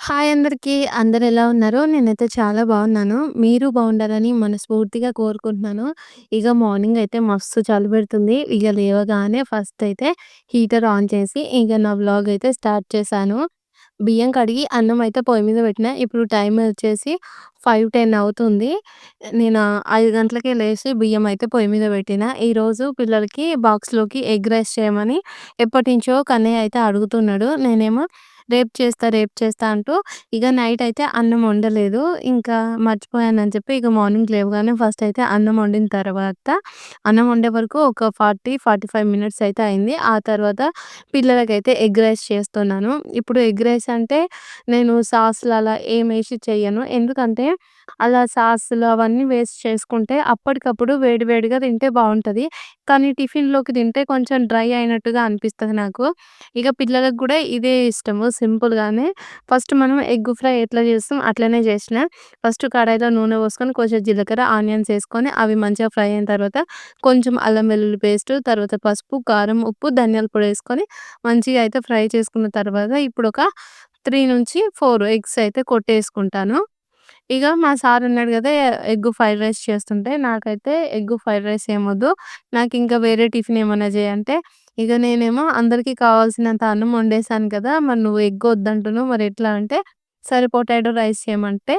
Hi అందరికీ. అందరెలా ఉన్నారు? నేనైతే చాలా బాగున్నాను. మీరు బాగుండాలని మనస్ఫూర్తిగా కోరుకుంటున్నాను. ఇగ మార్నింగ్ అయితే మస్తు చలి పెడుతుంది. ఇగ లేవగానే ఫస్ట్ అయితే హీటర్ ఆన్ చేసి ఇగ నా వ్లాగ్ అయితే స్టార్ట్ చేశాను. బియ్యం కడిగి అన్నం అయితే పొయ్యి మీద పెట్టినా. ఇప్పుడు టైమ్ వచ్చేసి 5:10 అవుతుంది. నేను 5 గంటలకే లేసి బియ్యం అయితే పొయ్యి మీద పెట్టినా. ఈరోజు పిల్లలకి బాక్స్‌లోకి ఎగ్ రైస్ చేయమని ఎప్పటినుంచో కన్నయ్య అయితే అడుగుతున్నాడు. నేనేమో రేపు చేస్తా, రేపు చేస్తా అంటూ ఇగ నైట్ అయితే అన్నం వండలేదు. ఇంకా మర్చిపోయానని చెప్పి ఇగ మార్నింగ్ లేవగానే ఫస్ట్ అయితే అన్నం వండిన తర్వాత అన్నం వండే వరకు ఒక 45 మినిట్స్ అయితే అయింది. ఆ తర్వాత పిల్లలకైతే ఎగ్ రైస్ చేస్తున్నాను. ఇప్పుడు ఎగ్ రైస్ అంటే నేను సాస్‌లు అలా ఏమేసి చెయ్యను. ఎందుకంటే అలా సాస్‌లు అవన్నీ వేసి చేసుకుంటే అప్పటికప్పుడు వేడి వేడిగా తింటే బావుంటది. కానీ టిఫిన్‌లోకి తింటే కొంచెం డ్రై అయినట్టుగా అనిపిస్తది నాకు. ఇక పిల్లలకి గూడా ఇదే ఇష్టము సింపుల్‌గానే. ఫస్ట్ మనం ఎగ్ ఫ్రై ఎట్లా చేస్తాం అట్లనే చేసిన. ఫస్ట్ కడాయిలో నూనె పోసుకొని కొంచెం జీలకర్ర, ఆనియన్స్ ఏసుకొని అవి మంచిగా ఫ్రై అయిన తర్వాత కొంచెం అల్లం వెల్లుల్లి పేస్టు, తర్వాత పసుపు, కారం, ఉప్పు, ధనియాల పొడి ఏసుకొని మంచిగా అయితే ఫ్రై చేసుకున్న తర్వాత ఇప్పుడొక 3-4 ఎగ్స్ అయితే కొట్టేసుకుంటాను. ఇగ మా సార్ అన్నాడు గదా! ఎగ్ ఫ్రైడ్ రైస్ చేస్తుంటే నాకైతే ఎగ్ ఫ్రైడ్ రైస్ ఏమొద్దు. నాకింకా వేరే టిఫిన్ ఏమన్నా జెయి అంటే, ఇగ నేనేమో అందరికి కావాల్సినంత అన్నం వండేసాను కదా! మరి నువ్వు ఎగ్ వద్దంటున్నావు మరెట్లా అంటే, సరే పొటాటో రైస్ చేయమంటే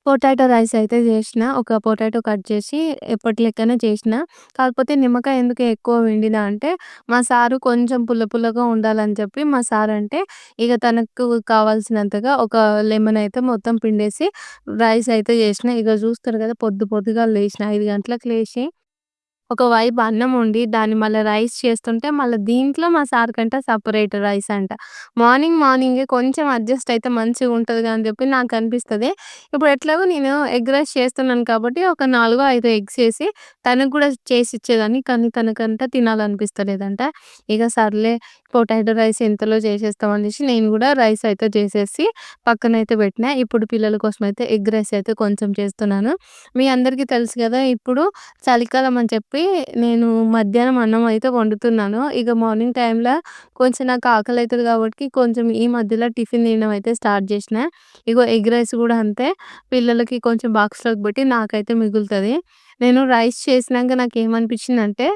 పొటాటో రైస్ అయితే జేషినా. ఒక పొటాటో కట్ చేసి ఎప్పటి లెక్కనే చేషినా. కాకపోతే నిమ్మకాయ ఎందుకు ఎక్కువ పిండినా అంటే, మా సారు కొంచెం పుల్ల పుల్లగా ఉండాలని చెప్పి మా సారంటే, ఇగ తనకు కావాల్సినంతగా ఒక లెమన్ అయితే మొత్తం పిండేసి రైస్ అయితే జేషినా. ఇగ జూస్తారు గదా! పొద్దుగాల లేషినా 5 గంటలకు లేషి ఒకవైపు అన్నం వండి, దాన్ని మళ్ళా రైస్ చేస్తుంటే, మళ్ళా దీంట్లో మా సార్‌కంట సెపరేట్ రైస్ అంట. మార్నింగే కొంచెం అడ్జస్ట్ అయితే మంచిగుంటదిగా అని జెప్పి నాకనిపిస్తది. ఇప్పుడు ఎట్లాగో నేను ఎగ్ రైస్ చేస్తున్నాను కాబట్టి, ఒక 4, 5 ఎగ్స్ ఏసి తనకు గూడా చేసిచ్చేదాన్ని. కానీ తనకంట తినాలనిపిస్తలేదంట. ఇగ సర్లే పొటాటో రైస్ ఎంతలో చేసేస్తాం అనేసి నేను గూడా రైస్ అయితే చేసేసి పక్కనైతే పెట్టినా. ఇప్పుడు పిల్లల కోసమయితే ఎగ్ రైస్ అయితే కొంచెం చేస్తున్నాను. మీ అందరికీ తెలుసు గదా! ఇప్పుడు చలికాలం అని చెప్పి నేను మధ్యాహ్నం అన్నం అయితే వండుతున్నాను. ఇగ మార్నింగ్ టైమ్‌ల కొంచెం నాకు ఆకలైతది గాబట్టి కొంచెం ఈ మధ్యలో టిఫిన్ తినడం అయితే స్టార్ట్ జేసినా. ఇగో ఎగ్ రైస్ గూడా అంతే. పిల్లలకి కొంచెం బాక్స్‌లోకి పెట్టి నాకైతే మిగులుతది. నేను రైస్ చేసినంక నాకేమనిపించిందంటే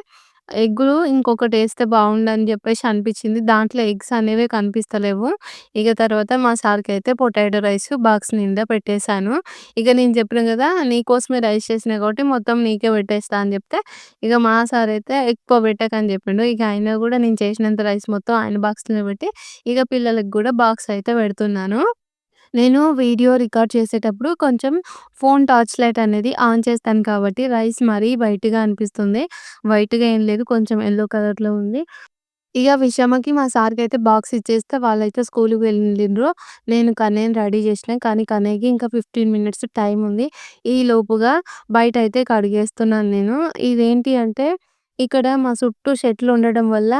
ఎగ్గులు ఇంకొకటేస్తే బావుండని జెప్పేసి అనిపిచ్చింది. దాంట్లో ఎగ్స్ అనేవే కనిపిస్తలేవు. ఇగ తర్వాత మా సార్‌కైతే పొటాటో రైస్ బాక్స్ నిండా పెట్టేసాను. ఇగ నేను జెప్పినా గదా! నీకోసమే రైస్ చేసినా కాబట్టి మొత్తం నీకే పెట్టేస్తా అని జెప్తే, ఇగ మా సారయితే ఎక్కువ పెట్టకని జెప్పిండు. ఇగ అయినా గూడా నేను చేసినంత రైస్ మొత్తం ఆయన బాక్స్‌లోనే పెట్టి, ఇగ పిల్లలకి గూడా బాక్స్ అయితే పెడుతున్నాను. నేను వీడియో రికార్డ్ చేసేటప్పుడు కొంచెం ఫోను టార్చ్ లైట్ అనేది ఆన్ చేస్తాను కాబట్టి రైస్ మరీ వైట్‌గా అనిపిస్తుంది. వైట్‌గా ఏం లేదు. కొంచెం యెల్లో కలర్‌లో ఉంది. ఇగ విషమకి మా సార్‌కైతే బాక్స్ ఇచ్చేస్తే వాళ్ళైతే స్కూలుకి వెళ్ళిండ్రు. నేను కన్నయ్యని రెడీ చేసినా. కానీ కన్నయ్యకి ఇంకా 15 మినిట్స్ టైమ్ ఉంది. ఈలోపుగా బయటైతే కడిగేస్తున్నాను నేను. ఇదేంటి అంటే ఇక్కడ మా చుట్టూ చెట్లు ఉండడం వల్ల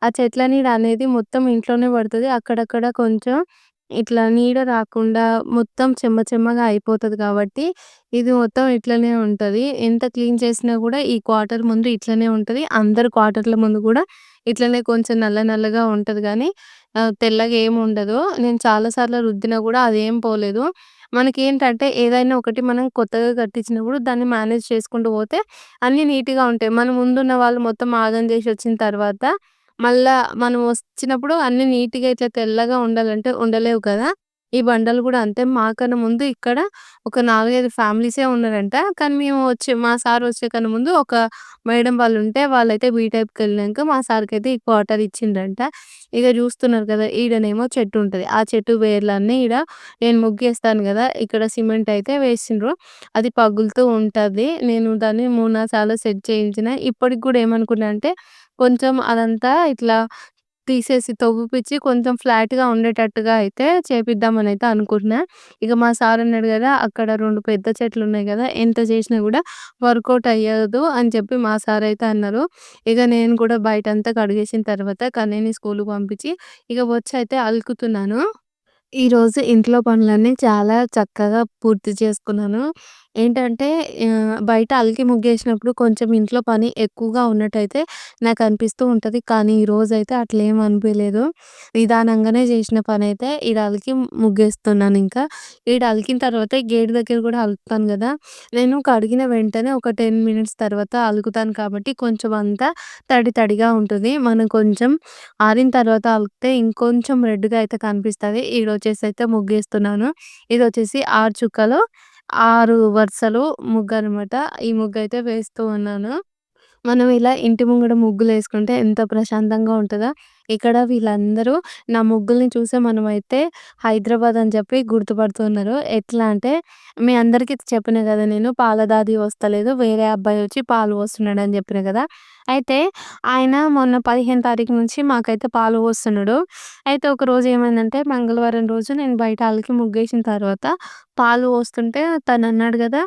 ఆ చెట్ల నీడ అనేది మొత్తం ఇంట్లోనే పడతది. అక్కడక్కడ కొంచెం ఇట్లా నీడ రాకుండా మొత్తం చెమ్మ చెమ్మగా అయిపోతది కాబట్టి ఇది మొత్తం ఇట్లనే ఉంటది. ఎంత క్లీన్ చేసినా గూడా ఈ క్వార్టర్ ముందు ఇట్లనే ఉంటది. అందరి క్వార్టర్‌ల ముందు గూడా ఇట్లనే కొంచెం నల్ల నల్లగా ఉంటది గానీ తెల్లగా ఏముండదు. నేను చాలా సార్లు రుద్దినా గూడా అదేం పోలేదు. మనకేంటంటే ఏదైనా ఒకటి మనం కొత్తగా కట్టించినప్పుడు దాన్ని మేనేజ్ చేసుకుంటూ పోతే అన్నీ నీట్‌గా ఉంటాయి. మన ముందున్న వాళ్ళు మొత్తం ఆగం జేసి వచ్చిన తర్వాత మళ్ళా మనం వచ్చినప్పుడు అన్నీ నీట్‌గా ఇట్లా తెల్లగా ఉండాలంటే ఉండలేవు కదా! ఈ బండలు గూడా అంతే. మాకన్నా ముందు ఇక్కడ ఒక 4, 5 ఫ్యామిలీసే ఉన్నారంట. కానీ మేము మా సార్ వచ్చే కన్నా ముందు ఒక మేడం వాళ్ళుంటే వాళ్ళైతే బీ టైప్‌కెళ్ళినంక మా సార్‌కైతే ఈ క్వార్టర్ ఇచ్చిండ్రంట. ఇగ జూస్తున్నారు కదా! ఈడనేమో చెట్టుంటది. ఆ చెట్టు వేర్లన్నీ ఈడ నేను ముగ్గేస్తాను గదా! ఇక్కడ సిమెంట్ అయితే వేసిండ్రు. అది పగులుతూ ఉంటది. నేను దాన్ని 3, 4 సార్లు సెట్ చేయించిన. ఇప్పటికి గూడా ఏమనుకున్నా అంటే కొంచెం అదంతా ఇట్లా తీసేసి తవ్విపిచ్చి కొంచెం ఫ్లాట్‌గా ఉండేటట్టుగా అయితే చేపిద్దామనయితే అనుకుంటున్నా. ఇగ మా సార్ అన్నాడు గదా! అక్కడ 2 పెద్ద చెట్లున్నాయి గదా! ఎంత చేసినా గూడా వర్కౌట్ అయ్యదు అని చెప్పి మా సార్ అయితే అన్నారు. ఇగ నేను కూడా బయటంతా కడిగేసిన తర్వాత కన్నయ్యని స్కూలుకి పంపించి ఇగ వచ్చైతే అలుకుతున్నాను. ఈరోజు ఇంట్లో పనులన్నీ చాలా చక్కగా పూర్తి చేసుకున్నాను. ఏంటంటే బయట అలికి ముగ్గేసినప్పుడు కొంచెం ఇంట్లో పని ఎక్కువగా ఉన్నట్టయితే నాకనిపిస్తూ ఉంటది. కానీ ఈరోజైతే అట్లేం అనిపియలేదు. నిదానంగానే చేసిన పనైతే ఈడ అలికి ముగ్గేస్తున్నానింకా. ఈడ అలికిన తర్వాత గేట్ దగ్గర కూడా అలుకుతాను గదా! నేను కడిగిన వెంటనే ఒక 10 మినిట్స్ తర్వాత అలుకుతాను కాబట్టి కొంచెం అంతా తడి తడిగా ఉంటది. మనం కొంచెం ఆరిన తర్వాత అలికితే ఇంకొంచెం రెడ్‌గా అయితే కనిపిస్తది. ఈడొచ్చేసి అయితే ముగ్గేస్తున్నాను. ఇదొచ్చేసి 6 చుక్కలు 6 వరుసలు ముగ్గనమాట. ఈ ముగ్గయితే వేస్తూ ఉన్నాను. మనం ఇలా ఇంటి ముంగడ ముగ్గులేసుకుంటే ఎంత ప్రశాంతంగా ఉంటదో, ఇక్కడ వీళ్ళందరూ నా ముగ్గుల్ని చూసే మనమైతే హైదరాబాద్ అని చెప్పి గుర్తుపడుతున్నారు. ఎట్లా అంటే మీ అందరికీ చెప్పినా గదా! నేను పాల దాది వస్తలేదు. వేరే అబ్బాయొచ్చి పాలు పోస్తున్నాడని జెప్పినా గదా! అయితే ఆయన మొన్న 15 తారీఖు నుంచి మాకైతే పాలు పోస్తున్నాడు. అయితే ఒకరోజు ఏమైందంటే మంగళవారం రోజు నేను బయట అలికి ముగ్గేసిన తర్వాత పాలు పోస్తుంటే తనన్నాడు గదా!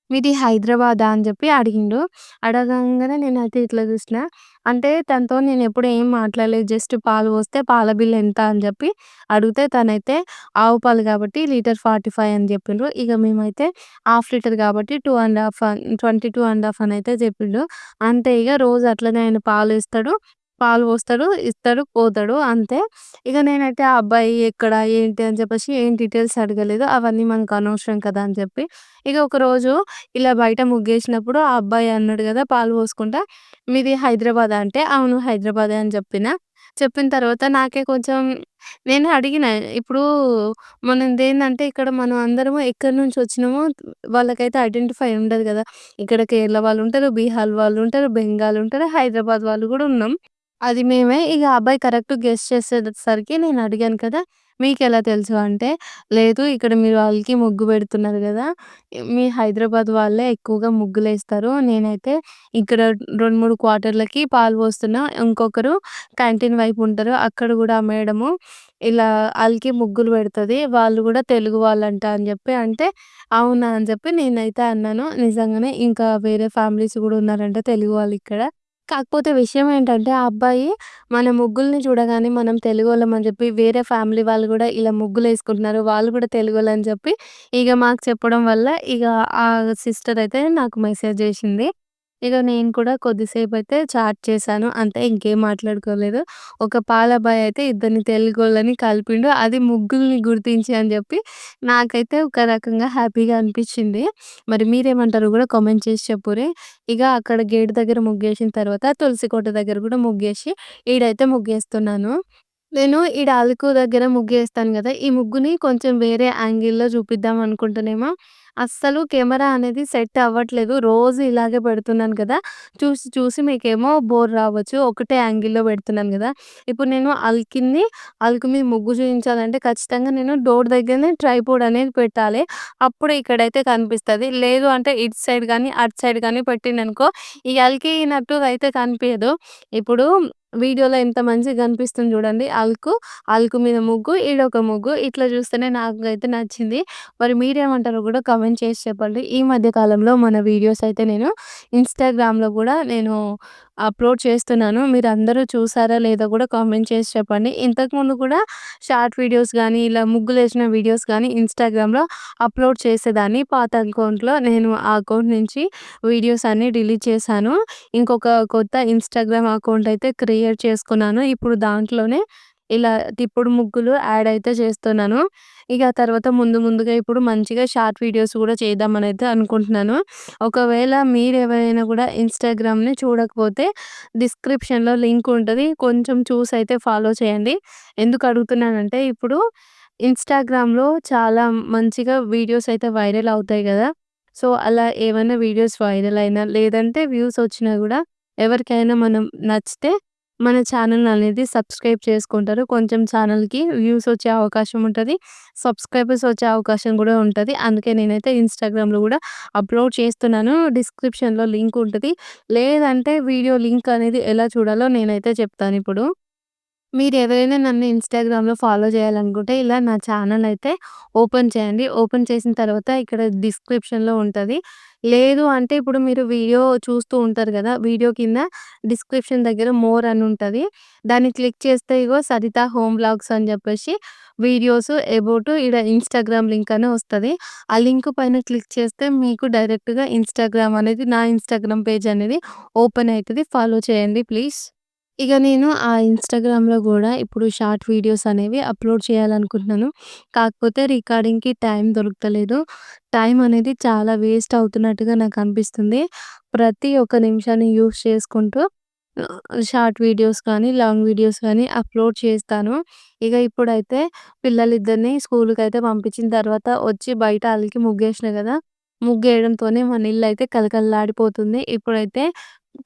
"మీది హైదరాబాదా?" అని జెప్పి అడిగిండు. అడగంగానే నేనైతే ఇట్లా జూసిన. అంటే తనతో నేనెప్పుడు ఏం మాట్లాడలేదు. జస్ట్ పాలు పోస్తే పాల బిల్ ఎంత అని జెప్పి అడిగితే తనైతే ఆవు పాలు గాబట్టి లీటర్ 45 అని జెప్పిండ్రు. ఇగ మేమైతే హాఫ్ లీటర్ గాబట్టి 22 ½ అనయితే జెప్పిండు. అంతే ఇగ రోజు అట్లనే ఆయన పాలిస్తాడు. పాలు పోస్తాడు, ఇస్తాడు, పోతాడు అంతే. ఇగ నేనైతే ఆ అబ్బాయి ఎక్కడ, ఏంటి అని చెప్పేసి ఏం డీటెయిల్స్ అడగలేదు. అవన్నీ మనకు అనవసరం కదా అని చెప్పి. ఇగ ఒకరోజు ఇలా బయట ముగ్గేసినప్పుడు ఆ అబ్బాయి అన్నాడు గదా! పాలు పోసుకుంటా, "మీది హైదరాబాదా?" అంటే, "అవును హైదరాబాదే" అని చెప్పిన. చెప్పిన తర్వాత నాకే కొంచెం నేను అడిగిన, ఇప్పుడు మనదేందంటే ఇక్కడ మనం అందరము ఎక్కడి నుంచి వచ్చినామో వాళ్ళకైతే ఐడెంటిఫై ఉండదు గదా! ఇక్కడ కేరళ వాళ్ళుంటారు, బీహార్ వాళ్ళుంటారు, బెంగాల్ ఉంటారు, హైదరాబాద్ వాళ్ళు గూడా ఉన్నాం. అది మేమే. ఇగ ఆ అబ్బాయి కరెక్ట్ గెస్ చేసేసరికి నేను అడిగాను కదా! "మీకెలా తెలుసు?" అంటే, "లేదు ఇక్కడ మీరు ఆళ్ళకి ముగ్గు పెడుతున్నారు గదా! మీ హైదరాబాద్ వాళ్ళే ఎక్కువగా ముగ్గులేస్తారు. నేనైతే ఇక్కడ 2, 3 క్వార్టర్‌లకి పాలు పోస్తున్నా. ఇంకొకరు క్యాంటీన్ వైపు ఉంటారు. అక్కడ గూడా ఆ మేడము ఇలా ఆళ్ళకి ముగ్గులు పెడతది. వాళ్ళు గూడా తెలుగు వాళ్ళంట" అని జెప్పి అంటే, "అవునా?" అని చెప్పి నేనైతే అన్నాను. నిజంగానే ఇంకా వేరే ఫ్యామిలీస్ గూడా ఉన్నారంట తెలుగు వాళ్ళిక్కడ. కాకపోతే విషయం ఏంటంటే, ఆ అబ్బాయి మన ముగ్గుల్ని చూడగానే మనం తెలుగోళ్ళం అని జెప్పి, వేరే ఫ్యామిలీ వాళ్ళు గూడా ఇలా ముగ్గులేసుకుంటున్నారు. వాళ్ళు గూడా తెలుగోళ్ళని జెప్పి, ఇగ మాకు చెప్పడం వల్ల ఇగ ఆ సిస్టర్ అయితే నాకు మెసేజ్ జేసింది. ఇగ నేను కూడా కొద్దిసేపయితే చాట్ చేశాను. అంతే ఇంకేం మాట్లాడుకోలేదు. ఒక పాలబ్బాయి అయితే ఇద్దరిని తెలుగోళ్ళని కలిపిండు. అది ముగ్గుల్ని గుర్తించి అని జెప్పి, నాకైతే ఒక రకంగా హ్యాపీగా అనిపిచ్చింది. మరి మీరేమంటారో గూడా కామెంట్ చేసి చెప్పుర్రి. ఇగ అక్కడ గేట్ దగ్గర ముగ్గేసిన తర్వాత తులసి కోట దగ్గర గూడా ముగ్గేసి, ఈడైతే ముగ్గేస్తున్నాను. నేను ఈడ అలుకు దగ్గర ముగ్గేస్తాను గదా! ఈ ముగ్గుని కొంచెం వేరే యాంగిల్‌లో చూపిద్దాం అనుకుంటేనేమో, అస్సలు కెమెరా అనేది సెట్ అవ్వట్లేదు. రోజు ఇలాగే పెడుతున్నాను కదా! చూసి చూసి మీకేమో బోర్ రావచ్చు. ఒకటే యాంగిల్‌లో పెడుతున్నాను గదా! ఇప్పుడు నేను అలికింది, అలుకు మీద ముగ్గు చూయించాలంటే ఖచ్చితంగా నేను డోర్ దగ్గరనే ట్రైపోడ్ అనేది పెట్టాలి. అప్పుడు ఇక్కడైతే కనిపిస్తది. లేదు అంటే ఇటు సైడ్ గానీ, అటు సైడ్ గానీ పెట్టిననుకో, ఈ అలికినట్టు అయితే కనిపియదు. ఇప్పుడు వీడియోలో ఎంత మంచిగా కనిపిస్తుంది చూడండి అలుకు. అలుకు మీద ముగ్గు, ఈడొక ముగ్గు. ఇట్లా చూస్తేనే నాకైతే నచ్చింది. మరి మీరేమంటారో గూడా కామెంట్ చేసి చెప్పండి. ఈ మధ్య కాలంలో మన వీడియోస్ అయితే నేను ఇన్‌స్టాగ్రామ్‌లో గూడా నేను అప్‌లోడ్ చేస్తున్నాను. మీరందరూ చూసారా లేదో గూడా కామెంట్ చేసి చెప్పండి. ఇంతకుముందు కూడా షార్ట్ వీడియోస్ గానీ, ఇలా ముగ్గులేసిన వీడియోస్ గానీ ఇన్‌స్టాగ్రామ్‌లో అప్‌లోడ్ చేసేదాన్ని. పాత అకౌంట్‌లో నేను ఆ అకౌంట్ నుంచి వీడియోస్ అన్నీ డిలీట్ చేశాను. ఇంకొక కొత్త ఇన్‌స్టాగ్రామ్ అకౌంట్ అయితే క్రియేట్ చేసుకున్నాను. ఇప్పుడు దాంట్లోనే ఇలా తిప్పుడు ముగ్గులు యాడ్ అయితే చేస్తున్నాను. ఇక తర్వాత ముందు ముందుగా ఇప్పుడు మంచిగా షార్ట్ వీడియోస్ గూడా చేద్దామనైతే అనుకుంటున్నాను. ఒకవేళ మీరెవరైనా గూడా ఇన్‌స్టాగ్రామ్‌ని చూడకపోతే డిస్క్రిప్షన్‌లో లింక్ ఉంటది. కొంచెం చూసైతే ఫాలో చేయండి. ఎందుకు అడుగుతున్నానంటే ఇప్పుడు ఇన్‌స్టాగ్రామ్‌లో చాలా మంచిగా వీడియోస్ అయితే వైరల్ అవుతాయి గదా! సో, అలా ఏవన్నా వీడియోస్ వైరల్ అయినా, లేదంటే వ్యూస్ వచ్చినా గూడా ఎవరికైనా మనం నచ్చితే మన ఛానల్ అనేది సబ్స్క్రైబ్ చేసుకుంటారు. కొంచెం ఛానల్‌కి వ్యూస్ వచ్చే అవకాశం ఉంటది. సబ్స్క్రైబర్స్ వచ్చే అవకాశం గూడా ఉంటది. అందుకే నేనైతే ఇన్‌స్టాగ్రామ్‌లో గూడా అప్‌లోడ్ చేస్తున్నాను. డిస్క్రిప్షన్‌లో లింక్ ఉంటది. లేదంటే వీడియో లింక్ అనేది ఎలా చూడాలో నేనైతే చెప్తానిప్పుడు. మీరెవరైనా నన్ను ఇన్‌స్టాగ్రామ్‌లో ఫాలో చేయాలనుకుంటే ఇలా నా ఛానెల్ అయితే ఓపెన్ చేయండి. ఓపెన్ చేసిన తర్వాత ఇక్కడ డిస్క్రిప్షన్‌లో ఉంటది. లేదు అంటే ఇప్పుడు మీరు వీడియో చూస్తూ ఉంటారు గదా! వీడియో కింద డిస్క్రిప్షన్ దగ్గర మోర్ అని ఉంటది. దాన్ని క్లిక్ చేస్తే ఇగో సరిత హోమ్ వ్లాగ్స్ అని చెప్పేసి వీడియోస్ అబౌట్ ఈడ ఇన్‌స్టాగ్రామ్ లింక్ అని వస్తది. ఆ లింక్ పైన క్లిక్ చేస్తే మీకు డైరెక్ట్‌గా ఇన్‌స్టాగ్రామ్ అనేది నా ఇన్‌స్టాగ్రామ్ పేజ్ అనేది ఓపెన్ అయితది. ఫాలో చేయండి ప్లీజ్. ఇక నేను ఆ ఇన్‌స్టాగ్రామ్‌లో గూడా ఇప్పుడు షార్ట్ వీడియోస్ అనేవి అప్‌లోడ్ చేయాలనుకుంటున్నాను. కాకపోతే రికార్డింగ్‌కి టైం దొరుకుతలేదు. టైం అనేది చాలా వేస్ట్ అవుతున్నట్టుగా నాకనిపిస్తుంది. ప్రతి ఒక్క నిమిషాన్ని యూజ్ చేసుకుంటూ షార్ట్ వీడియోస్ కానీ, లాంగ్ వీడియోస్ కానీ అప్‌లోడ్ చేస్తాను. ఇక ఇప్పుడైతే పిల్లలిద్దరిని స్కూలుకైతే పంపించిన తర్వాత వచ్చి బయట అలికి ముగ్గేసిన గదా! ముగ్గేయడంతోనే మన ఇల్లయితే కళకళలాడిపోతుంది. ఇప్పుడైతే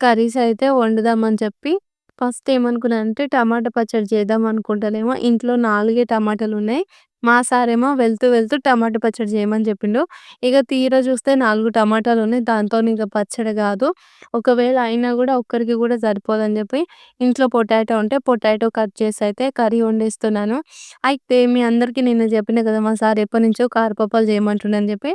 కర్రీస్ అయితే వండుదామని చెప్పి ఫస్ట్ ఏమనుకున్నానంటే టమాటా పచ్చడి చేద్దాం అనుకుంటేనేమో ఇంట్లో 4 టమాటాలున్నాయి. మా సారేమో వెళ్తూ వెళ్తూ టమాటా పచ్చడి చేయమని చెప్పిండు. ఇక తీరా చూస్తే 4 టమాటాలున్నాయి. దాంతోని ఇక పచ్చడి గాదు. ఒకవేళ అయినా గూడా ఒక్కరికి గూడా సరిపోదని చెప్పి ఇంట్లో పొటాటో ఉంటే పొటాటో కట్ చేసి అయితే కర్రీ వండేస్తున్నాను. అయితే మీ అందరికీ నిన్న చెప్పిన కదా! మా సార్ ఎప్పటినుంచో కారపప్పాలు చేయమంటుండని చెప్పి,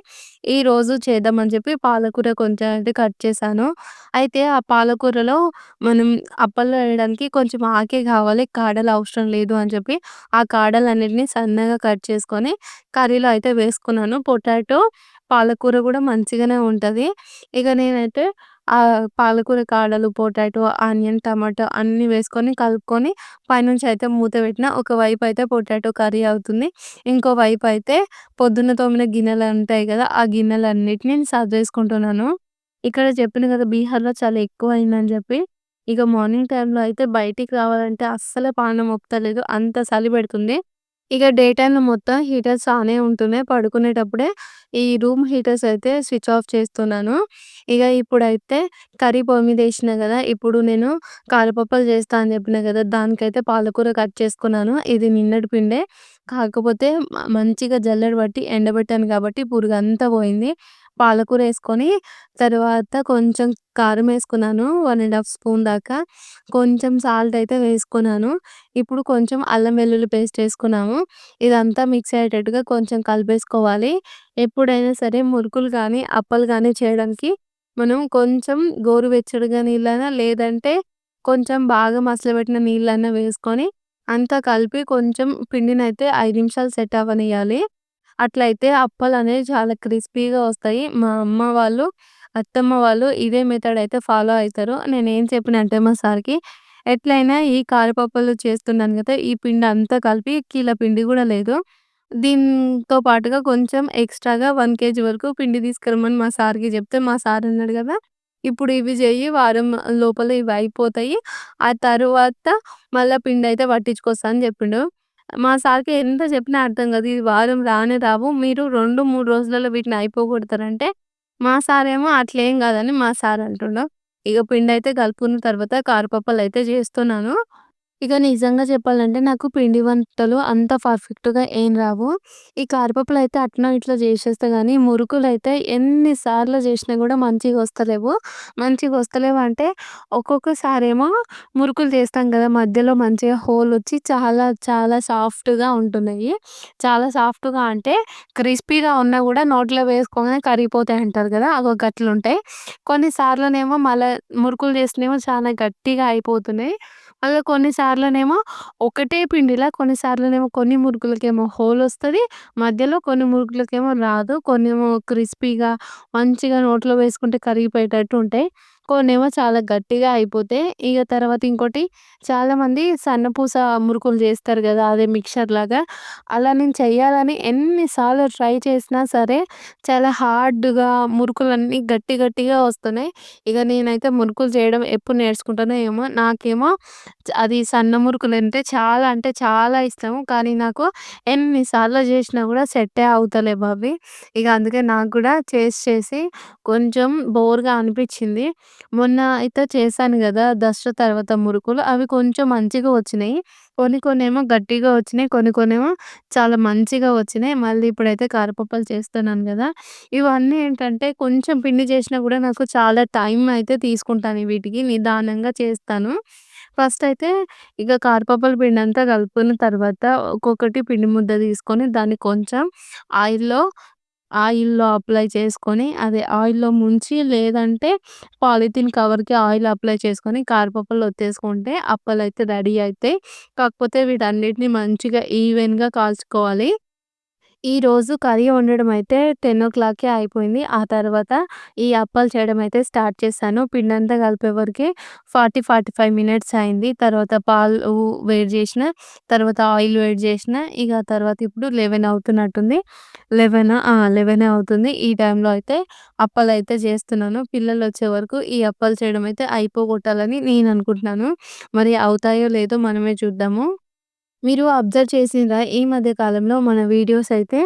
ఈరోజు చేద్దామని చెప్పి పాలకూర కొంచెం అయితే కట్ చేశాను. అయితే ఆ పాలకూరలో మనం అప్పల్లో వేయడానికి కొంచెం ఆకే కావాలి. కాడలు అవసరం లేదు అని చెప్పి, ఆ కాడలన్నిటిని సన్నగా కట్ చేసుకొని కర్రీలో అయితే వేసుకున్నాను. పొటాటో, పాలకూర గూడా మంచిగానే ఉంటది. ఇక నేనైతే పాలకూర కాడలు, పొటాటో, ఆనియన్, టమాటో అన్నీ వేసుకొని కలుపుకొని పైనుంచి అయితే మూత పెట్టిన. ఒకవైపు అయితే పొటాటో కర్రీ అవుతుంది. ఇంకో వైపు అయితే పొద్దున్న తోమిన గిన్నెలుంటాయి గదా! ఆ గిన్నెలన్నిటిని సర్దేసుకుంటున్నాను. ఇక్కడ చెప్పిన కదా! బీహార్‌లో చాలా ఎక్కువయిందని జెప్పి. ఇక మార్నింగ్ టైమ్‌లో అయితే బయటికి రావాలంటే అస్సలే పానం ఒప్పుతలేదు. అంత చలి పెడుతుంది. ఇక డే టైమ్‌లో మొత్తం హీటర్స్ ఆనే ఉంటున్నాయి. పడుకునేటప్పుడే ఈ రూమ్ హీటర్స్ అయితే స్విచ్ ఆఫ్ చేస్తున్నాను. ఇక ఇప్పుడైతే కర్రీ పొయ్యి మీద ఏసినా గదా! ఇప్పుడు నేను కారపప్పులు చేస్తా అని చెప్పినా గదా! దానికైతే పాలకూర కట్ చేసుకున్నాను. ఇది నిన్నటి పిండే. కాకపోతే మంచిగా జల్లెడ పట్టి ఎండబెట్టాను కాబట్టి పురుగంతా పోయింది. పాలకూరేసుకొని తర్వాత కొంచెం కారమేసుకున్నాను. 1 ½ స్పూన్ దాకా. కొంచెం సాల్ట్ అయితే వేసుకున్నాను. ఇప్పుడు కొంచెం అల్లం వెల్లుల్లి పేస్ట్ ఏసుకున్నాము. ఇదంతా మిక్స్ అయ్యేటట్టుగా కొంచెం కలిపేసుకోవాలి. ఎప్పుడైనా సరే మురుకులు గానీ, అప్పలు గానీ చేయడానికి మనం కొంచెం గోరువెచ్చడిగా నీళ్ళైనా లేదంటే కొంచెం బాగా మసలబెట్టిన నీళ్ళన్నా వేసుకొని అంతా కలిపి కొంచెం పిండినైతే 5 నిమిషాలు సెట్ అవ్వనియ్యాలి. అట్లయితే అప్పలనేవి చాలా క్రిస్పీగా వస్తాయి. మా అమ్మ వాళ్ళు, అత్తమ్మ వాళ్ళు ఇదే మెథడ్ అయితే ఫాలో అయితారు. నేనేం చెప్పినా అంటే మా సార్‌కి, ఎట్లైనా ఈ కారపప్పులు చేస్తున్నాను గదా! ఈ పిండి అంతా కలిపి కిలో పిండి గూడా లేదు. దీంతో పాటుగా కొంచెం ఎక్స్‌ట్రాగా 1 కేజీ వరకు పిండి తీసుకురమ్మని మా సార్‌కి జెప్తే, మా సార్ అన్నాడు గదా! ఇప్పుడు ఇవి జెయ్యి వారం లోపల ఇవి అయిపోతాయి. ఆ తరువాత మళ్ళా పిండయితే పట్టించుకొస్తా అని జెప్పిండు. మా సార్‌కి ఎంత చెప్పినా అర్థం కాదు. ఈ వారం రానే రావు. మీరు 2, 3 రోజులలో వీటిని అయిపోగొడతారంటే, మా సారేమో అట్లేం కాదని మా సార్ అంటుండు. ఇగ పిండయితే కలుపుకున్న తర్వాత కారపప్పులయితే చేస్తున్నాను. ఇక నిజంగా చెప్పాలంటే నాకు పిండి వంటలు అంత పర్ఫెక్ట్‌గా ఏం రావు. ఈ కారపప్పులయితే అట్నో ఇట్లా చేసేస్తా గానీ, మురుకులయితే ఎన్ని సార్లు చేసినా గూడా మంచిగొస్తలేవు. మంచిగొస్తలేవంటే ఒక్కొక్కసారేమో మురుకులు చేస్తాం గదా! మధ్యలో మంచిగా హోలొచ్చి చాలా చాలా సాఫ్ట్‌గా ఉంటున్నయి. చాలా సాఫ్ట్‌గా అంటే క్రిస్పీగా ఉన్నా గూడా నోట్లో వేసుకోగానే కరిగిపోతాయంటారు గదా! అగో గట్లుంటాయి. కొన్ని సార్లునేమో మళ్ళా మురుకులు చేస్తేనేమో చాలా గట్టిగా అయిపోతున్నాయి. మళ్ళా కొన్ని సార్లునేమో ఒకటే పిండిలా కొన్ని సార్లునేమో కొన్ని మురుకులకేమో హోలొస్తది. మధ్యలో కొన్ని మురుకులకేమో రాదు. కొన్నేమో క్రిస్పీగా మంచిగా నోట్లో వేసుకుంటే కరిగిపోయేటట్టు ఉంటాయి. కొన్నేమో చాలా గట్టిగా అయిపోతాయి. ఇగ తర్వాత ఇంకోటి చాలామంది సన్నపూస మురుకులు జేస్తారు గదా! అదే మిక్చర్‌లాగా. అలా నేను చెయ్యాలని ఎన్ని సార్లు ట్రై చేసినా సరే చాలా హార్డ్‌గా మురుకులన్నీ గట్టి గట్టిగా వస్తున్నాయి. ఇగ నేనైతే మురుకులు చేయడం ఎప్పుడు నేర్చుకుంటానో ఏమో! నాకేమో అది సన్న మురుకులంటే చాలా అంటే చాలా ఇష్టం. కానీ నాకు ఎన్ని సార్లు జేసినా గూడా సెట్టే అవుతలేవు అవి. ఇగ అందుకే నాకు గూడా చేసి చేసి కొంచెం బోర్‌గా అనిపిచ్చింది. మొన్న అయితే చేశాను గదా! దసరా తర్వాత మురుకులు అవి కొంచెం మంచిగా వచ్చినాయి. కొన్ని కొన్నేమో గట్టిగా వచ్చినాయి. కొన్ని కొన్నేమో చాలా మంచిగా వచ్చినాయి. మళ్ళీ ఇప్పుడైతే కారపప్పులు చేస్తున్నాను గదా! ఇవన్నీ ఏంటంటే కొంచెం పిండి చేసినా గూడా నాకు చాలా టైం అయితే తీసుకుంటాను వీటికి. నిదానంగా చేస్తాను. ఫస్ట్ అయితే ఇక కారపప్పుల పిండంతా కలుపుకున్న తర్వాత ఒక్కొక్కటి పిండి ముద్ద తీసుకొని దాన్ని కొంచెం ఆయిల్‌లో ఆయిల్‌లో అప్లై చేసుకొని, అదే ఆయిల్‌లో ముంచి లేదంటే పాలిథీన్ కవర్‌కి ఆయిల్ అప్లై చేసుకొని కారపప్పుల్లో ఒత్తేసుకుంటే అప్పలైతే రెడీ అయితాయి. కాకపోతే వీటన్నిటిని మంచిగా ఈవెన్‌గా కాల్చుకోవాలి. ఈరోజు కర్రీ వండడం అయితే 10:00కే అయిపోయింది. ఆ తర్వాత ఈ అప్పాలు చేయడం అయితే స్టార్ట్ చేశాను. పిండంతా కలిపే వరకే 45 మినిట్స్ అయింది. తర్వాత పాలు వేడి చేసిన, తర్వాత ఆయిల్ వేడి చేసిన, ఇగ తర్వాత ఇప్పుడు 11 అవుతున్నట్టుంది. 11 అవుతుంది. ఈ టైంలో అయితే అప్పాలైతే చేస్తున్నాను. పిల్లలొచ్చే వరకు ఈ అప్పాలు చేయడం అయితే అయిపోగొట్టాలని నేను అనుకుంటున్నాను. మరి అవుతాయో లేదో మనమే చూద్దాము. మీరు అబ్జర్వ్ చేసిండ్రా? ఈ మధ్య కాలంలో మన వీడియోస్ అయితే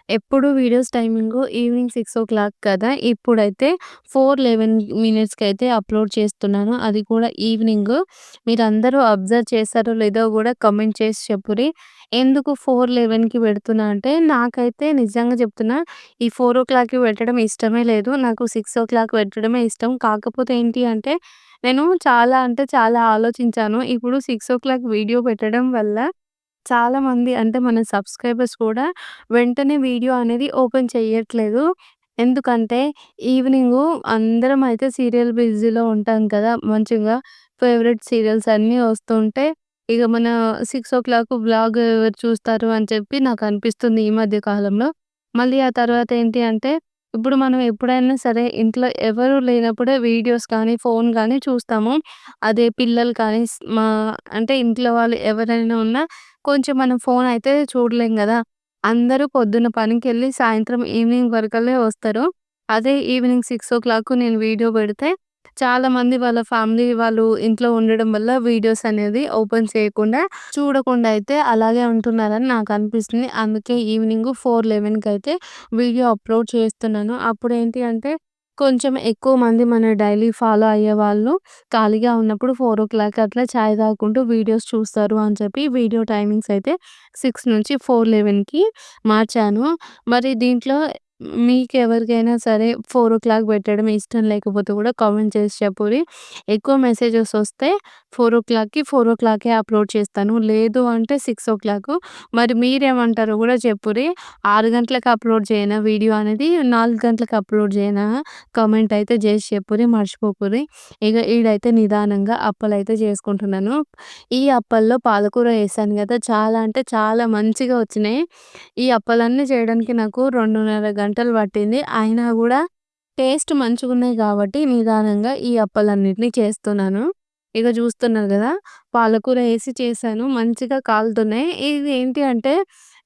ఎప్పుడు వీడియోస్ టైమింగు ఈవినింగ్ 6:00 కదా! ఇప్పుడైతే 4:11 మినిట్స్‌కైతే అప్‌లోడ్ చేస్తున్నాను. అది కూడా ఈవినింగు. మీరందరూ అబ్జర్వ్ చేశారో లేదో గూడా కామెంట్ చేసి చెప్పుర్రి. ఎందుకు 4:11కి పెడుతున్నా అంటే నాకైతే నిజంగా చెప్తున్నా ఈ 4:00కి పెట్టడం ఇష్టమే లేదు. నాకు 6:00 పెట్టడమే ఇష్టం. కాకపోతే ఏంటి అంటే నేను చాలా అంటే చాలా ఆలోచించాను. ఇప్పుడు 6:00 వీడియో పెట్టడం వల్ల చాలామంది అంటే మన సబ్‌స్క్రైబర్స్ కూడా వెంటనే వీడియో అనేది ఓపెన్ చెయ్యట్లేదు. ఎందుకంటే ఈవినింగు అందరం అయితే సీరియల్ బిజీలో ఉంటాం కదా! మంచిగా ఫేవరెట్ సీరియల్స్ అన్నీ వస్తుంటే ఇగ మన 6:00 వ్లాగ్ ఎవరు చూస్తారు అని చెప్పి నాకనిపిస్తుంది ఈ మధ్య కాలంలో. మళ్ళీ ఆ తర్వాత ఏంటి అంటే ఇప్పుడు మనం ఎప్పుడైనా సరే ఇంట్లో ఎవరు లేనప్పుడే వీడియోస్ కానీ, ఫోన్ గానీ చూస్తాము. అదే పిల్లలు కానీ అంటే ఇంట్లో వాళ్ళు ఎవరైనా ఉన్నా కొంచెం మనం ఫోనయితే చూడలేం గదా! అందరూ పొద్దున్న పనికెళ్ళి సాయంత్రం ఈవినింగ్ వరకల్లే వస్తారు. అదే ఈవినింగ్ 6:00 నేను వీడియో పెడితే చాలామంది వాళ్ళ ఫ్యామిలీ వాళ్ళు ఇంట్లో ఉండడం వల్ల వీడియోస్ అనేది ఓపెన్ చేయకుండా, చూడకుండా అయితే అలాగే ఉంటున్నారని నాకనిపిస్తుంది. అందుకే ఈవినింగు 4:11కయితే వీడియో అప్‌లోడ్ చేస్తున్నాను. అప్పుడేంటి అంటే కొంచెం ఎక్కువ మంది మన డైలీ ఫాలో అయ్యేవాళ్ళు ఖాళీగా ఉన్నప్పుడు 4:00 అట్లా చాయ్ తాగుకుంటూ వీడియోస్ చూస్తారు అని చెప్పి వీడియో టైమింగ్స్ అయితే 6 నుంచి 4:11కి మార్చాను. మరి దీంట్లో మీకెవరికైనా సరే 4:00 పెట్టడం ఇష్టం లేకపోతే కూడా కామెంట్ చేసి చెప్పుర్రి. ఎక్కువ మెసేజెస్ వస్తే 4:00కే అప్‌లోడ్ చేస్తాను. లేదు అంటే 6:00 మరి మీరేమంటారో కూడా చెప్పుర్రి. 6 గంటలకు అప్‌లోడ్ చేయనా వీడియో అనేది, 4 గంటలకు అప్‌లోడ్ చేయనా? కామెంట్ అయితే జేసి చెప్పుర్రి మర్చిపోకుర్రి. ఇగ ఈడైతే నిదానంగా అప్పలైతే చేసుకుంటున్నాను. ఈ అప్పల్లో పాలకూర ఏశాను గదా! చాలా అంటే చాలా మంచిగా వచ్చినాయి. ఈ అప్పలన్నీ చేయడానికి నాకు 2:30 గంటలు పట్టింది. అయినా గూడా టేస్ట్ మంచిగున్నాయి గాబట్టి నిదానంగా ఈ అప్పలన్నిటిని చేస్తున్నాను. ఇగ చూస్తున్నారు గదా! పాలకూర ఏసి చేశాను. మంచిగా కాలుతున్నాయి. ఇది ఏంటి అంటే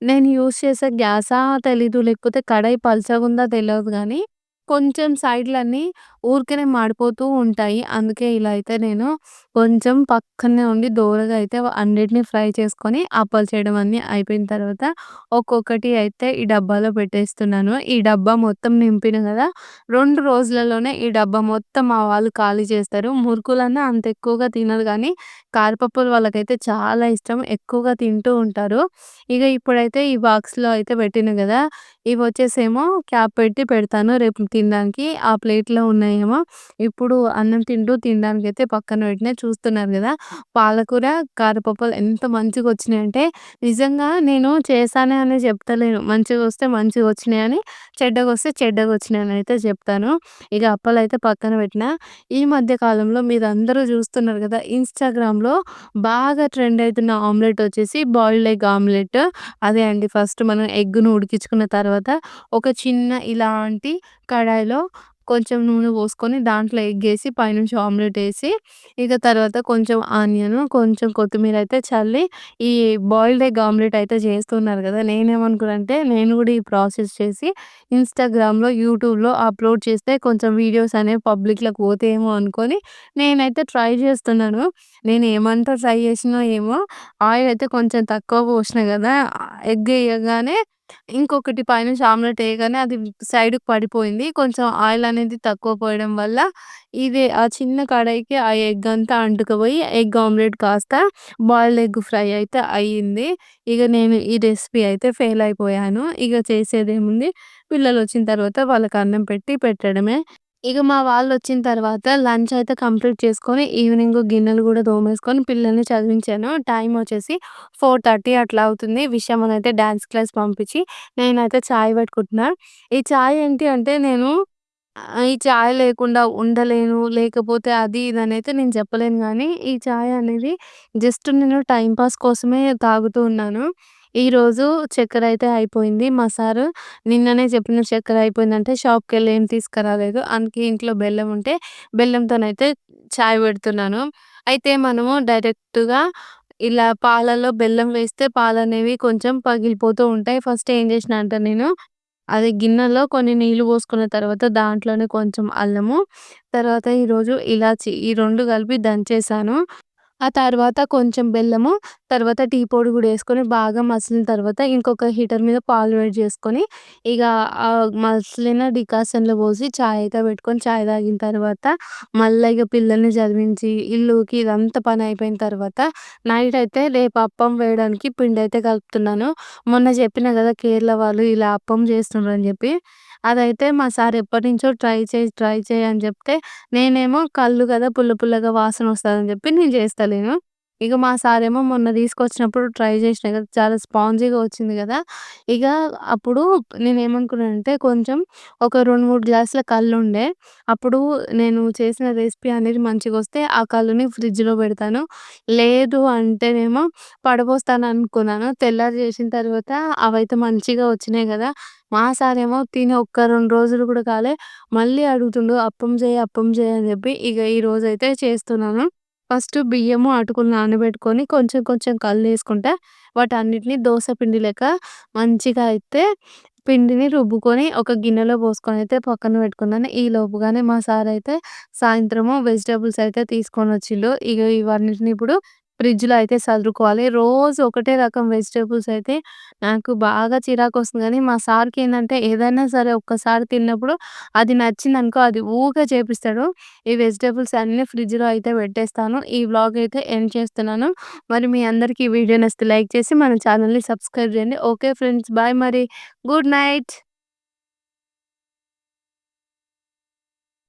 నేను యూజ్ చేసే గ్యాసా తెలీదు. లేకపోతే కడాయి పల్చగుందా తెలవదు గానీ కొంచెం సైడ్‌లన్నీ ఊరికనే మాడిపోతూ ఉంటాయి. అందుకే ఇలా అయితే నేను కొంచెం పక్కనే ఉండి దోరగా అయితే అన్నిటిని ఫ్రై చేసుకొని అప్పాలు చేయడం అన్నీ అయిపోయిన తర్వాత ఒక్కొక్కటి అయితే ఈ డబ్బాలో పెట్టేస్తున్నాను. ఈ డబ్బా మొత్తం నింపిన గదా! 2 రోజులలోనే ఈ డబ్బా మొత్తం మా వాళ్ళు ఖాళీ చేస్తారు. మురుకులన్నా అంత ఎక్కువగా తినరు గానీ, కారపప్పులు వాళ్ళకైతే చాలా ఇష్టం. ఎక్కువగా తింటూ ఉంటారు. ఇగ ఇప్పుడైతే ఈ బాక్స్‌లో అయితే పెట్టిన గదా! ఇవొచ్చేసేమో క్యాప్ పెట్టి పెడతాను రేపు తినడానికి. ఆ ప్లేట్‌లో ఉన్నాయేమో ఇప్పుడు అన్నం తినడానికైతే పక్కన పెట్టినా చూస్తున్నారు గదా! పాలకూర, కారపప్పులు ఎంత మంచిగొచ్చినాయంటే నిజంగా నేను చేశాను అని చెప్తలేను. మంచిగొస్తే మంచిగొచ్చినాయని, చెడ్డగొస్తే చెడ్డగొచ్చినాయని అయితే చెప్తాను. ఇగ అప్పలైతే పక్కన పెట్టినా. ఈ మధ్య కాలంలో మీరందరూ చూస్తున్నారు గదా! ఇన్‌స్టాగ్రామ్‌లో బాగా ట్రెండ్ అయితున్న ఆమ్లెట్ వచ్చేసి బాయిల్డ్ ఎగ్ ఆమ్లెట్. అదే అండి ఫస్ట్ మనం ఎగ్‌ను ఉడికించుకున్న తర్వాత ఒక చిన్న ఇలాంటి కడాయిలో కొంచెం నూనె పోసుకొని దాంట్లో ఎగ్గేసి పైనుంచి ఆమ్లెట్ ఏసి, ఇక తర్వాత కొంచెం ఆనియను, కొంచెం కొత్తిమీర అయితే చల్లి ఈ బాయిల్డ్ ఎగ్ ఆమ్లెట్ అయితే చేస్తున్నారు కదా! నేనేమనుకున్నానంటే నేను కూడా ఈ ప్రాసెస్ చేసి ఇన్‌స్టాగ్రామ్‌లో, యూట్యూబ్‌లో అప్‌లోడ్ చేస్తే కొంచెం వీడియోస్ అనేవి పబ్లిక్‌లోకి పోతాయేమో అనుకోని నేనైతే ట్రై చేస్తున్నాను. నేను ఏమంటా ట్రై చేసినో ఏమో ఆయిల్ అయితే కొంచెం తక్కువ పోషిన కదా! ఎగ్ ఎయగానే ఇంకొకటి పైనుంచి ఆమ్లెట్ ఎయగానే అది సైడ్‌కి పడిపోయింది. కొంచెం ఆయిల్ అనేది తక్కువ పోయడం వల్ల ఇది ఆ చిన్న కడాయికి ఆ ఎగ్ అంతా అంటుకుపోయి ఎగ్ ఆమ్లెట్ కాస్త బాయిల్డ్ ఎగ్ ఫ్రై అయితే అయింది. ఇగ నేను ఈ రెసిపీ అయితే ఫెయిల్ అయిపోయాను. ఇగ చేసేదేముంది పిల్లలొచ్చిన తర్వాత వాళ్ళకి అన్నం పెట్టి పెట్టడమే. ఇగ మా వాళ్ళొచ్చిన తర్వాత లంచ్ అయితే కంప్లీట్ చేసుకొని, ఈవినింగ్ గిన్నెలు గూడా తోమేసుకొని పిల్లల్ని చదివించాను. టైమొచ్చేసి 4:30 అట్లా అవుతుంది. విషమనైతే డాన్స్ క్లాస్ పంపించి, నేనైతే చాయ్ పెట్టుకుంటున్నా. ఈ చాయ్ ఏంటి అంటే నేను ఈ చాయ్ లేకుండా ఉండలేను, లేకపోతే అది ఇదనైతే నేను చెప్పలేను గానీ, ఈ చాయ్ అనేది జస్ట్ నేను టైమ్ పాస్ కోసమే తాగుతూ ఉన్నాను. ఈరోజు చక్కెర అయితే అయిపోయింది. మా సారు నిన్ననే చెప్పిన చక్కెర అయిపోయిందంటే షాప్‌కెళ్ళి ఏం తీసుకురాలేదు. అందుకే ఇంట్లో బెల్లం ఉంటే బెల్లంతోనైతే చాయ్ పెడుతున్నాను. అయితే మనము డైరెక్ట్‌గా ఇలా పాలల్లో బెల్లం వేస్తే పాలనేవి కొంచెం పగిలిపోతూ ఉంటాయి. ఫస్ట్ ఏం చేసినా అంటే నేను అది గిన్నెలో కొన్ని నీళ్లు పోసుకున్న తర్వాత దాంట్లోనే కొంచెం అల్లము, తర్వాత ఈరోజు ఇలాచి ఈ 2 కలిపి దంచేసాను. ఆ తర్వాత కొంచెం బెల్లము, తర్వాత టీ పొడి గూడా యేసుకొని బాగా మసిలిన తర్వాత ఇంకొక హీటర్ మీద పాలు వేడి చేసుకొని, ఇగ మసిలిన డికాషన్‌లో పోసి చాయ్ అయితే పెట్టుకొని చాయ్ తాగిన తర్వాత, మళ్ళా ఇగ పిల్లల్ని చదివించి, ఇల్లు ఊకి ఇదంతా పని అయిపోయిన తర్వాత, నైట్ అయితే రేపు అప్పం వేయడానికి పిండైతే కలుపుతున్నాను. మొన్న చెప్పినా గదా! కేరళ వాళ్ళు ఇలా అప్పం చేస్తుండ్రని జెప్పి. అదైతే మా సార్ ఎప్పటినుంచో ట్రై చెయి అని జెప్తే నేనేమో కల్లు గదా! పుల్ల పుల్లగా వాసనొస్తదని జెప్పి నేను జేస్తలేను. ఇగ మా సారేమో మొన్న తీసుకొచ్చినప్పుడు ట్రై జేషినా గదా! చాలా స్పాంజీగా వచ్చింది గదా! ఇగ అప్పుడు నేనేమనుకున్నానంటే కొంచెం ఒక 2, 3 గ్లాసుల కల్లుండే. అప్పుడు నేను చేసిన రెసిపీ అనేది మంచిగొస్తే ఆ కల్లుని ఫ్రిడ్జ్‌లో బెడతాను. లేదు అంటేనేమో పడబోస్తాననుకున్నాను. తెల్లారి జేసిన తర్వాత అవైతే మంచిగా వచ్చినాయి గదా! మా సారేమో తిని ఒక్క 2 రోజులు గూడా కాలే మళ్ళీ అడుగుతుండు అప్పం జెయి అని జెప్పి, ఇగ ఈరోజైతే చేస్తున్నాను. ఫస్ట్ బియ్యము, అటుకులు నానబెట్టుకొని కొంచెం కొంచెం కల్లేసుకుంటా వాటన్నిటిని దోస పిండి లెక్క మంచిగా అయితే పిండిని రుబ్బుకొని ఒక గిన్నెలో పోసుకొనైతే పక్కన పెట్టుకున్నాను. ఈ లోపుగానే మా సారయితే సాయంత్రము వెజిటబుల్స్ అయితే తీసుకొనొచ్చిండు. ఇగ ఇవన్నిటిని ఇప్పుడు ఫ్రిడ్జ్‌లో అయితే సదురుకోవాలి. రోజు ఒకటే రకం వెజిటబుల్స్ అయితే నాకు బాగా చిరాకొస్తుంది గానీ, మా సార్‌కేందంటే ఏదైనా సరే ఒక్కసారి తిన్నప్పుడు అది నచ్చిందనుకో అది ఊకే చేపిస్తాడు. ఈ వెజిటబుల్స్ అన్నీ ఫ్రిడ్జ్‌లో అయితే పెట్టేస్తాను. ఈ వ్లాగ్ అయితే ఎండ్ చేస్తున్నాను. మరి మీ అందరికి ఈ వీడియో నచ్చితే లైక్ చేసి మన ఛానెల్‌ని సబ్స్క్రైబ్ చేయండి. ఓకే ఫ్రెండ్స్ బాయ్ మరి. Good night.